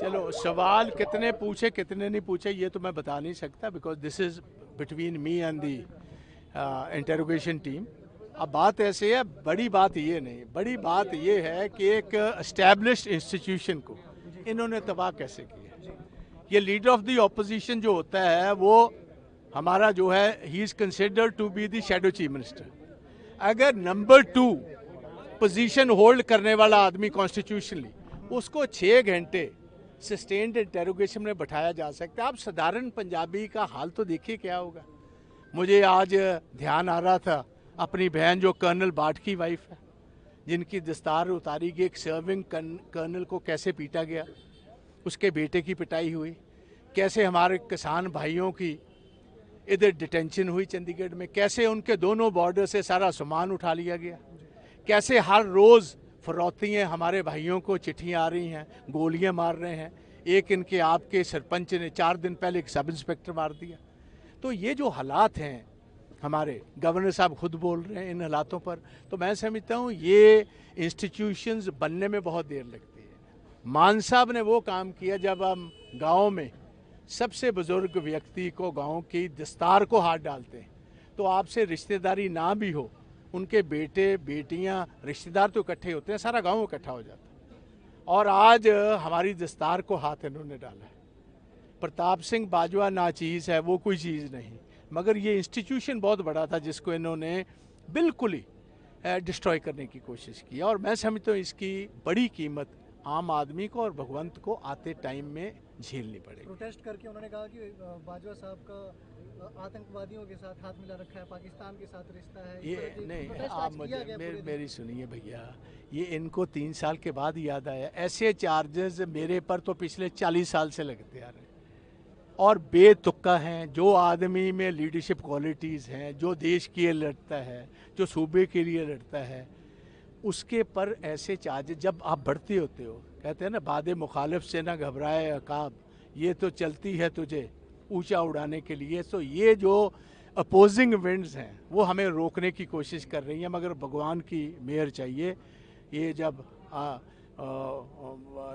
चलो सवाल कितने पूछे कितने नहीं पूछे ये तो मैं बता नहीं सकता, because this is between me and the interrogation team. अब बात ऐसे है, बड़ी बात ये नहीं, बड़ी बात ये है कि एक एस्टैब्लिश्ड इंस्टीट्यूशन को इन्होंने तबाह कैसे किया। ये लीडर ऑफ द ऑपोजिशन जो होता है वो हमारा जो है he is considered to be the shadow chief minister. अगर नंबर 2 पोजीशन होल्ड करने वाला आदमी कॉन्स्टिट्यूशनली, उसको 6 घंटे सस्टेन्ड इंटेरोगेशन में बैठाया जा सकता है। आप साधारण पंजाबी का हाल तो देखिए क्या होगा। मुझे आज ध्यान आ रहा था अपनी बहन जो कर्नल बाट की वाइफ है, जिनकी दस्तार उतारी गई, एक सर्विंग कर्नल को कैसे पीटा गया, उसके बेटे की पिटाई हुई, कैसे हमारे किसान भाइयों की इधर डिटेंशन हुई चंडीगढ़ में, कैसे उनके दोनों बॉर्डर से सारा सामान उठा लिया गया, कैसे हर रोज़ फरौतियाँ हमारे भाइयों को चिट्ठियाँ आ रही हैं, गोलियाँ मार रहे हैं। एक इनके आपके सरपंच ने 4 दिन पहले एक सब इंस्पेक्टर मार दिया। तो ये जो हालात हैं, हमारे गवर्नर साहब खुद बोल रहे हैं इन हालातों पर, तो मैं समझता हूँ ये इंस्टीट्यूशंस बनने में बहुत देर लगती है। मान साहब ने वो काम किया जब हम गाँव में सबसे बुजुर्ग व्यक्ति को गाँव की दस्तार को हाथ डालते हैं, तो आपसे रिश्तेदारी ना भी हो, उनके बेटे बेटियां रिश्तेदार तो इकट्ठे होते हैं, सारा गांव इकट्ठा हो जाता है। और आज हमारी दस्तार को हाथ इन्होंने डाला है। प्रताप सिंह बाजवा नाचीज़ है, वो कोई चीज़ नहीं, मगर ये इंस्टीट्यूशन बहुत बड़ा था जिसको इन्होंने बिल्कुल ही डिस्ट्रॉय करने की कोशिश की। और मैं समझता हूँ इसकी बड़ी कीमत आम आदमी को और भगवंत को आते टाइम में झेलनी पड़ेगी। प्रोटेस्ट करके उन्होंने कहा कि बाजवा साहब का आतंकवादियों के साथ हाथ मिला रखा है, पाकिस्तान के साथ रिश्ता है। ये नहीं, आप मुझे मेरी सुनिए भैया, ये इनको 3 साल के बाद याद आया। ऐसे चार्जेस मेरे पर तो पिछले 40 साल से लगते आ रहे हैं और बेतुक्का हैं। जो आदमी में लीडरशिप क्वालिटीज़ हैं, जो देश के लिए लड़ता है, जो सूबे के लिए लड़ता है, उसके पर ऐसे चार्जेस जब आप बढ़ते होते हो, कहते हैं ना बादे मुखालिफ से ना घबराए अकाब, ये तो चलती है तुझे ऊंचा उड़ाने के लिए। तो ये जो अपोजिंग विंड्स हैं वो हमें रोकने की कोशिश कर रही हैं, मगर भगवान की मेहर चाहिए। ये जब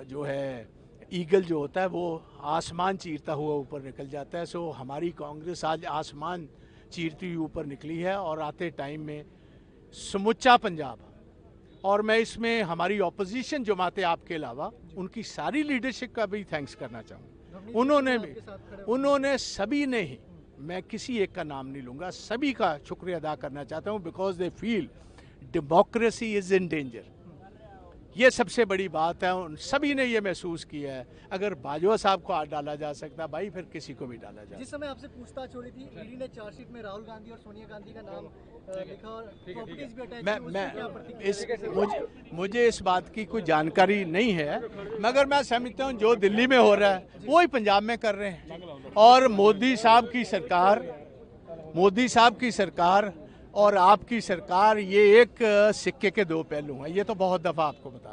जो है ईगल जो होता है वो आसमान चीरता हुआ ऊपर निकल जाता है। सो हमारी कांग्रेस आज आसमान चीरती हुई ऊपर निकली है और आते टाइम में समूचा पंजाब, और मैं इसमें हमारी ऑपोजिशन जमाते आपके अलावा उनकी सारी लीडरशिप का भी थैंक्स करना चाहूँगा। उन्होंने सभी ने ही, मैं किसी एक का नाम नहीं लूँगा, सभी का शुक्रिया अदा करना चाहता हूँ, because they feel democracy is in danger. ये सबसे बड़ी बात है, उन सभी ने ये महसूस किया है। अगर बाजवा साहब को हाथ डाला जा सकता भाई, फिर किसी को भी डाला जा। जिस समय आपसे पूछताछ हो रही थी, ईडी ने चार्जशीट में राहुल गांधी और सोनिया गांधी का नाम लिखा और प्रॉपर्टीज भी अटैच। मुझे इस बात की कोई जानकारी नहीं है, मगर मैं समझता हूँ जो दिल्ली में हो रहा है वो ही पंजाब में कर रहे हैं। और मोदी साहब की सरकार और आपकी सरकार, ये एक सिक्के के 2 पहलू हैं। ये तो बहुत दफ़ा आपको बता